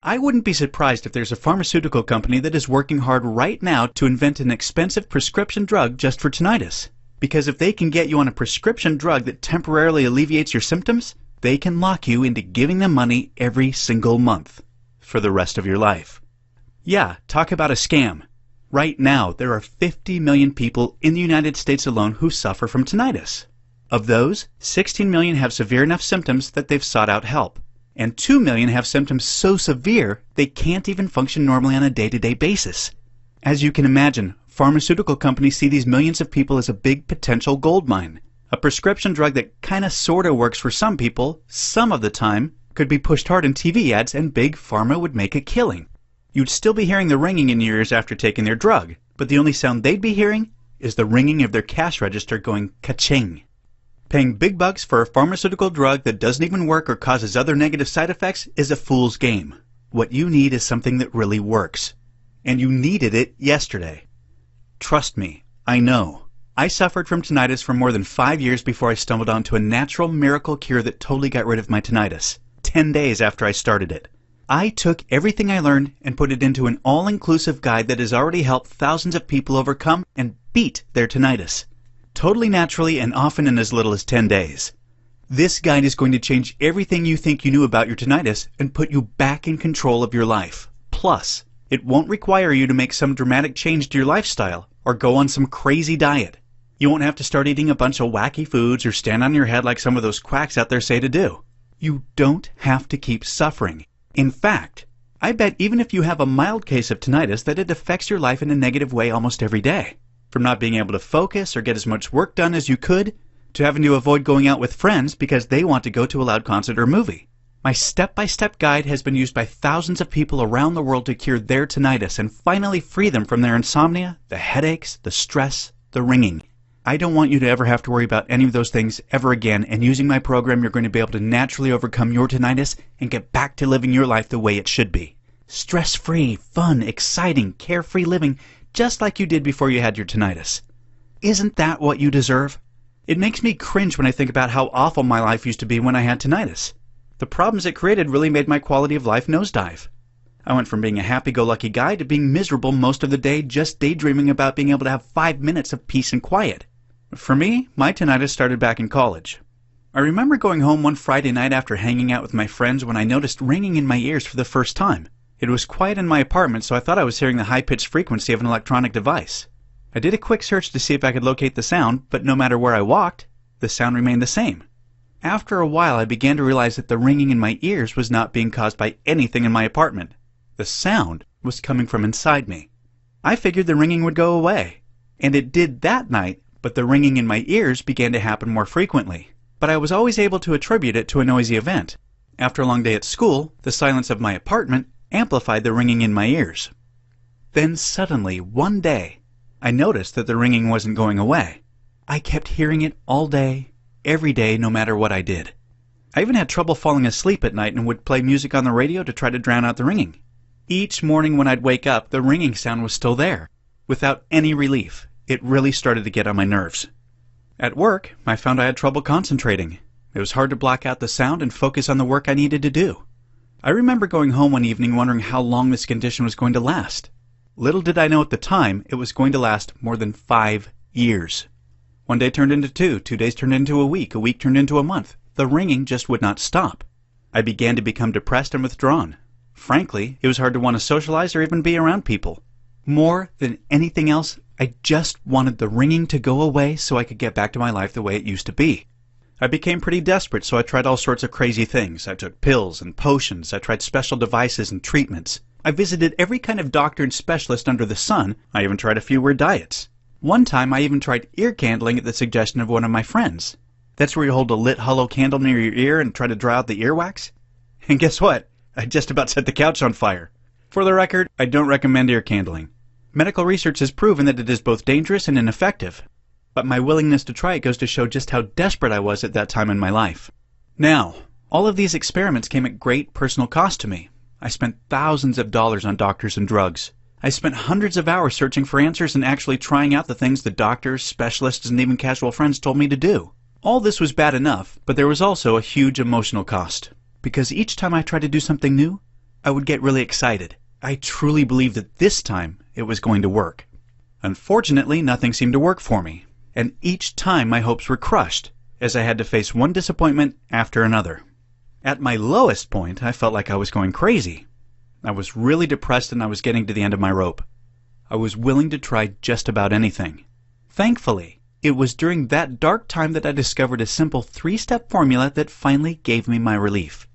I wouldn't be surprised if there's a pharmaceutical company that is working hard right now to invent an expensive prescription drug just for tinnitus. Because if they can get you on a prescription drug that temporarily alleviates your symptoms, they can lock you into giving them money every single month for the rest of your life. Yeah, talk about a scam. Right now, there are 50 million people in the United States alone who suffer from tinnitus. Of those, 16 million have severe enough symptoms that they've sought out help. And 2 million have symptoms so severe they can't even function normally on a day-to-day basis. As you can imagine, pharmaceutical companies see these millions of people as a big potential gold mine. A prescription drug that kinda sorta works for some people, some of the time, could be pushed hard in TV ads and big pharma would make a killing. You'd still be hearing the ringing in your ears after taking their drug, but the only sound they'd be hearing is the ringing of their cash register going ka-ching. Paying big bucks for a pharmaceutical drug that doesn't even work or causes other negative side effects is a fool's game. What you need is something that really works. And you needed it yesterday. Trust me, I know. I suffered from tinnitus for more than 5 years before I stumbled onto a natural miracle cure that totally got rid of my tinnitus, 10 days after I started it. I took everything I learned and put it into an all-inclusive guide that has already helped thousands of people overcome and beat their tinnitus. Totally naturally and often in as little as 10 days. This guide is going to change everything you think you knew about your tinnitus and put you back in control of your life. Plus, it won't require you to make some dramatic change to your lifestyle or go on some crazy diet. You won't have to start eating a bunch of wacky foods or stand on your head like some of those quacks out there say to do. You don't have to keep suffering. In fact, I bet even if you have a mild case of tinnitus that it affects your life in a negative way almost every day. From not being able to focus or get as much work done as you could, to having to avoid going out with friends because they want to go to a loud concert or movie. My step-by-step guide has been used by thousands of people around the world to cure their tinnitus and finally free them from their insomnia, the headaches, the stress, the ringing. I don't want you to ever have to worry about any of those things ever again, and using my program you're going to be able to naturally overcome your tinnitus and get back to living your life the way it should be. Stress-free, fun, exciting, carefree living just like you did before you had your tinnitus. Isn't that what you deserve? It makes me cringe when I think about how awful my life used to be when I had tinnitus. The problems it created really made my quality of life nosedive. I went from being a happy-go-lucky guy to being miserable most of the day just daydreaming about being able to have 5 minutes of peace and quiet. For me, my tinnitus started back in college. I remember going home one Friday night after hanging out with my friends when I noticed ringing in my ears for the first time. It was quiet in my apartment, so I thought I was hearing the high-pitched frequency of an electronic device. I did a quick search to see if I could locate the sound, but no matter where I walked, the sound remained the same. After a while, I began to realize that the ringing in my ears was not being caused by anything in my apartment. The sound was coming from inside me. I figured the ringing would go away, and it did that night, but the ringing in my ears began to happen more frequently. But I was always able to attribute it to a noisy event. After a long day at school, the silence of my apartment amplified the ringing in my ears. Then suddenly, one day, I noticed that the ringing wasn't going away. I kept hearing it all day, every day, no matter what I did. I even had trouble falling asleep at night and would play music on the radio to try to drown out the ringing. Each morning when I'd wake up, the ringing sound was still there, without any relief. It really started to get on my nerves. At work, I found I had trouble concentrating. It was hard to block out the sound and focus on the work I needed to do. I remember going home one evening wondering how long this condition was going to last. Little did I know at the time it was going to last more than 5 years. One day turned into 2 days turned into a week turned into a month. The ringing just would not stop. I began to become depressed and withdrawn. Frankly, it was hard to want to socialize or even be around people. More than anything else, I just wanted the ringing to go away so I could get back to my life the way it used to be. I became pretty desperate, so I tried all sorts of crazy things. I took pills and potions. I tried special devices and treatments. I visited every kind of doctor and specialist under the sun. I even tried a few weird diets. One time I even tried ear candling at the suggestion of one of my friends. That's where you hold a lit hollow candle near your ear and try to dry out the earwax. And guess what? I just about set the couch on fire. For the record, I don't recommend ear candling. Medical research has proven that it is both dangerous and ineffective. But my willingness to try it goes to show just how desperate I was at that time in my life. Now, all of these experiments came at great personal cost to me. I spent thousands of dollars on doctors and drugs. I spent hundreds of hours searching for answers and actually trying out the things the doctors, specialists, and even casual friends told me to do. All this was bad enough, but there was also a huge emotional cost. Because each time I tried to do something new, I would get really excited. I truly believed that this time it was going to work. Unfortunately, nothing seemed to work for me, and each time my hopes were crushed, as I had to face one disappointment after another. At my lowest point, I felt like I was going crazy. I was really depressed and I was getting to the end of my rope. I was willing to try just about anything. Thankfully, it was during that dark time that I discovered a simple 3-step formula that finally gave me my relief.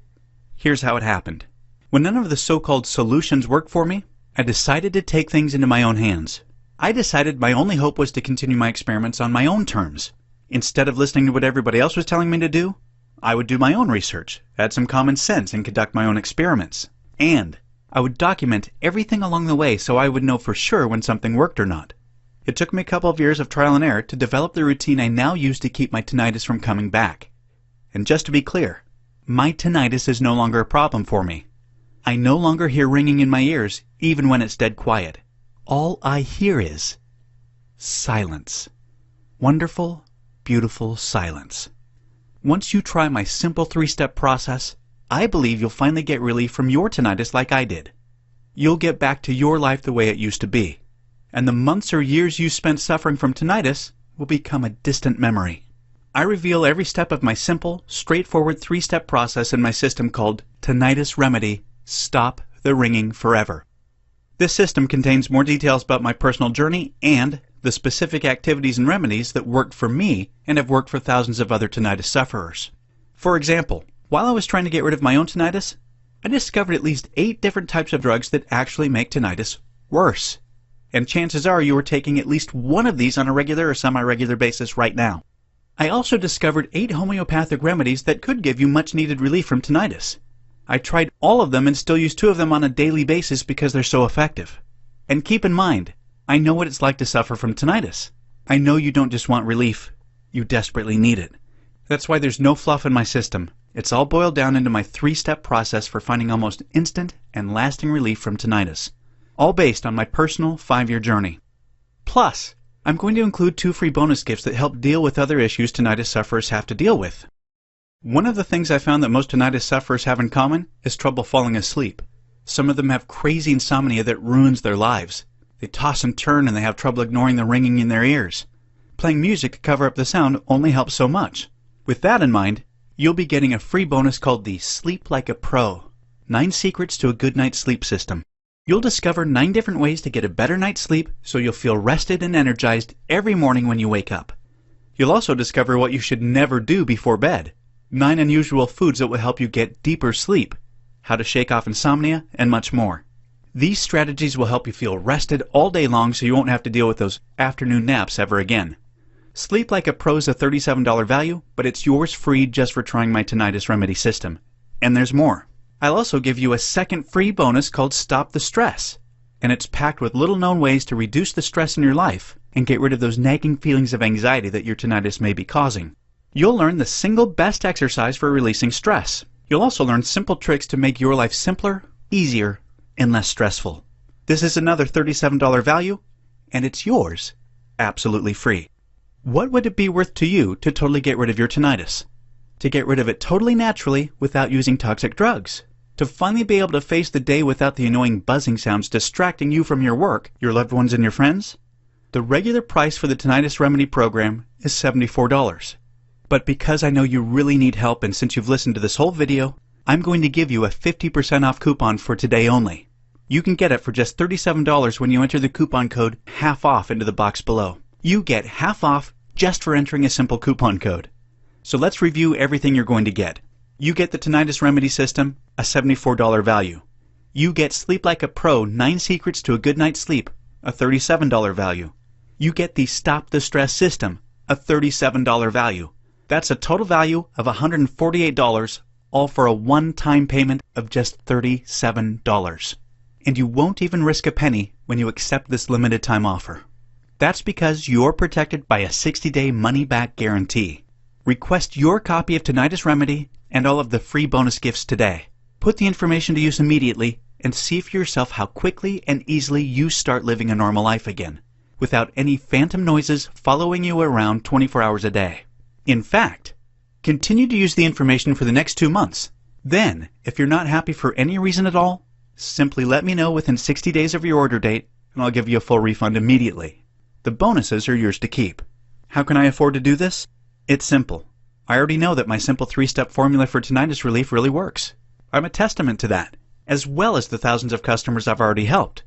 Here's how it happened. When none of the so-called solutions worked for me, I decided to take things into my own hands. I decided my only hope was to continue my experiments on my own terms. Instead of listening to what everybody else was telling me to do, I would do my own research, add some common sense, and conduct my own experiments. And I would document everything along the way so I would know for sure when something worked or not. It took me a couple of years of trial and error to develop the routine I now use to keep my tinnitus from coming back. And just to be clear, my tinnitus is no longer a problem for me. I no longer hear ringing in my ears, even when it's dead quiet. All I hear is silence. Wonderful, beautiful silence. Once you try my simple 3-step process, I believe you'll finally get relief from your tinnitus like I did. You'll get back to your life the way it used to be, and the months or years you spent suffering from tinnitus will become a distant memory. I reveal every step of my simple, straightforward 3-step process in my system called Tinnitus Remedy Stop the Ringing Forever. This system contains more details about my personal journey and the specific activities and remedies that worked for me and have worked for thousands of other tinnitus sufferers. For example, while I was trying to get rid of my own tinnitus, I discovered at least 8 different types of drugs that actually make tinnitus worse. And chances are you are taking at least one of these on a regular or semi-regular basis right now. I also discovered 8 homeopathic remedies that could give you much-needed relief from tinnitus. I tried all of them and still use 2 of them on a daily basis because they're so effective. And keep in mind, I know what it's like to suffer from tinnitus. I know you don't just want relief, you desperately need it. That's why there's no fluff in my system. It's all boiled down into my 3-step process for finding almost instant and lasting relief from tinnitus, all based on my personal 5-year journey. Plus, I'm going to include 2 free bonus gifts that help deal with other issues tinnitus sufferers have to deal with. One of the things I found that most tinnitus sufferers have in common is trouble falling asleep. Some of them have crazy insomnia that ruins their lives. They toss and turn and they have trouble ignoring the ringing in their ears. Playing music to cover up the sound only helps so much. With that in mind, you'll be getting a free bonus called the Sleep Like a Pro, 9 Secrets to a Good Night's Sleep System. You'll discover 9 different ways to get a better night's sleep so you'll feel rested and energized every morning when you wake up. You'll also discover what you should never do before bed, 9 unusual foods that will help you get deeper sleep, how to shake off insomnia, and much more. These strategies will help you feel rested all day long so you won't have to deal with those afternoon naps ever again. Sleep Like a Pro is a $37 value, but it's yours free just for trying my tinnitus remedy system. And there's more. I'll also give you a second free bonus called Stop the Stress, and it's packed with little-known ways to reduce the stress in your life and get rid of those nagging feelings of anxiety that your tinnitus may be causing. You'll learn the single best exercise for releasing stress. You'll also learn simple tricks to make your life simpler, easier, and less stressful. This is another $37 value, and it's yours, absolutely free. What would it be worth to you to totally get rid of your tinnitus? To get rid of it totally naturally without using toxic drugs? To finally be able to face the day without the annoying buzzing sounds distracting you from your work, your loved ones, and your friends? The regular price for the Tinnitus Remedy program is $74. But because I know you really need help, and since you've listened to this whole video, I'm going to give you a 50% off coupon for today only. You can get it for just $37 when you enter the coupon code half off into the box below. You get half off just for entering a simple coupon code. So let's review everything you're going to get. You get the Tinnitus Remedy System, a $74 value. You get Sleep Like a Pro 9 Secrets to a Good Night's Sleep, a $37 value. You get the Stop the Stress System, a $37 value. That's a total value of $148, all for a one-time payment of just $37. And you won't even risk a penny when you accept this limited time offer. That's because you're protected by a 60-day money-back guarantee. Request your copy of Tinnitus Remedy and all of the free bonus gifts today. Put the information to use immediately and see for yourself how quickly and easily you start living a normal life again, without any phantom noises following you around 24 hours a day. In fact, continue to use the information for the next 2 months. Then, if you're not happy for any reason at all, Simply let me know within 60 days of your order date, and I'll give you a full refund immediately. The bonuses are yours to keep. How can I afford to do this? It's simple. I already know that my simple 3-step formula for tinnitus relief really works. I'm a testament to that, as well as the thousands of customers I've already helped.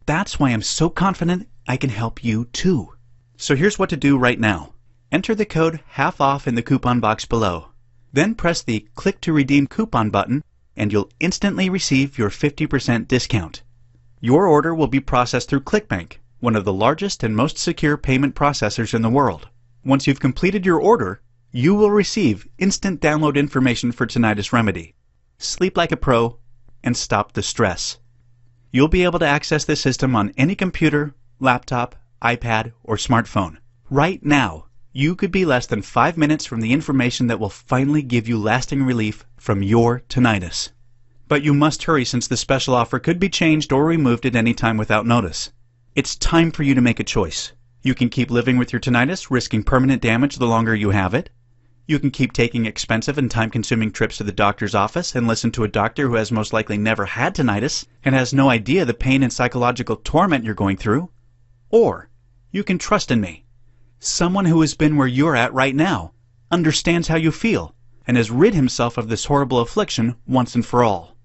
That's why I'm so confident I can help you too. So here's what to do right now. Enter the code half off in the coupon box below. Then press the Click to Redeem Coupon button, and you'll instantly receive your 50% discount. Your order will be processed through ClickBank, one of the largest and most secure payment processors in the world. Once you've completed your order, you will receive instant download information for Tinnitus Remedy. Sleep like a pro and stop the stress. You'll be able to access this system on any computer, laptop, iPad, or smartphone. Right now, you could be less than 5 minutes from the information that will finally give you lasting relief from your tinnitus. But you must hurry since the special offer could be changed or removed at any time without notice. It's time for you to make a choice. You can keep living with your tinnitus, risking permanent damage the longer you have it. You can keep taking expensive and time-consuming trips to the doctor's office and listen to a doctor who has most likely never had tinnitus and has no idea the pain and psychological torment you're going through. Or you can trust in me. Someone who has been where you're at right now, understands how you feel, and has rid himself of this horrible affliction once and for all.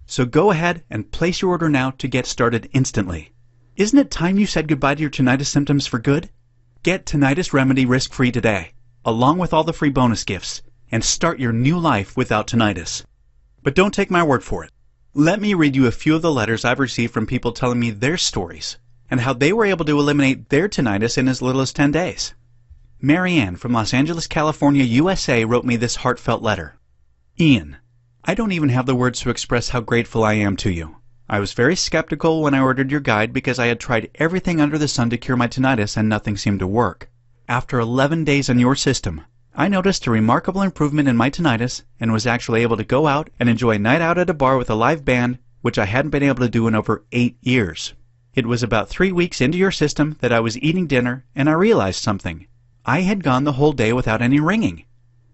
So go ahead and place your order now to get started instantly. Isn't it time you said goodbye to your tinnitus symptoms for good? Get Tinnitus Remedy risk-free today, along with all the free bonus gifts, and start your new life without tinnitus. But don't take my word for it. Let me read you a few of the letters I've received from people telling me their stories and how they were able to eliminate their tinnitus in as little as 10 days. Marianne from Los Angeles, California, USA wrote me this heartfelt letter. Ian, I don't even have the words to express how grateful I am to you. I was very skeptical when I ordered your guide because I had tried everything under the sun to cure my tinnitus and nothing seemed to work. After 11 days on your system, I noticed a remarkable improvement in my tinnitus and was actually able to go out and enjoy a night out at a bar with a live band, which I hadn't been able to do in over 8 years. It was about 3 weeks into your system that I was eating dinner and I realized something. I had gone the whole day without any ringing.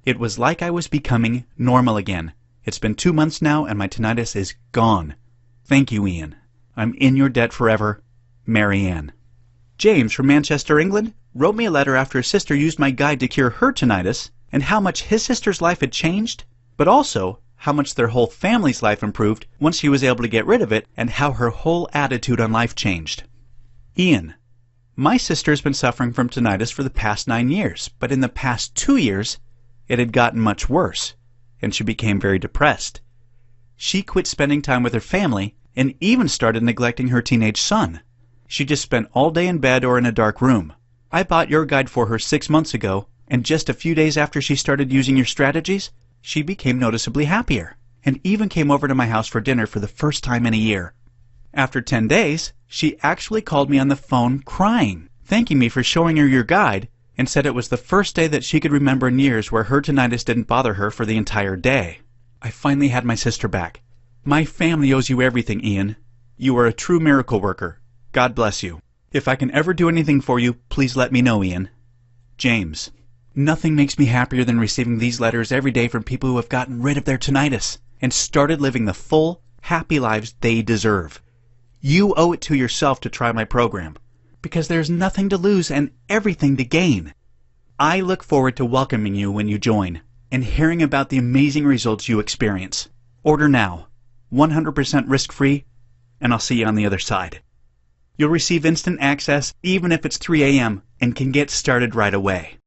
It was like I was becoming normal again. It's been 2 months now and my tinnitus is gone. Thank you, Ian. I'm in your debt forever. Marianne. James from Manchester, England, wrote me a letter after his sister used my guide to cure her tinnitus and how much his sister's life had changed, but also how much their whole family's life improved once she was able to get rid of it and how her whole attitude on life changed. Ian. My sister has been suffering from tinnitus for the past 9 years, but in the past 2 years, it had gotten much worse, and she became very depressed. She quit spending time with her family and even started neglecting her teenage son. She just spent all day in bed or in a dark room. I bought your guide for her 6 months ago, and just a few days after she started using your strategies, she became noticeably happier, and even came over to my house for dinner for the first time in a year. After 10 days, she actually called me on the phone crying, thanking me for showing her your guide, and said it was the first day that she could remember in years where her tinnitus didn't bother her for the entire day. I finally had my sister back. My family owes you everything, Ian. You are a true miracle worker. God bless you. If I can ever do anything for you, please let me know, Ian. James. Nothing makes me happier than receiving these letters every day from people who have gotten rid of their tinnitus and started living the full, happy lives they deserve. You owe it to yourself to try my program, because there's nothing to lose and everything to gain. I look forward to welcoming you when you join and hearing about the amazing results you experience. Order now, 100% risk-free, and I'll see you on the other side. You'll receive instant access even if it's 3 a.m. and can get started right away.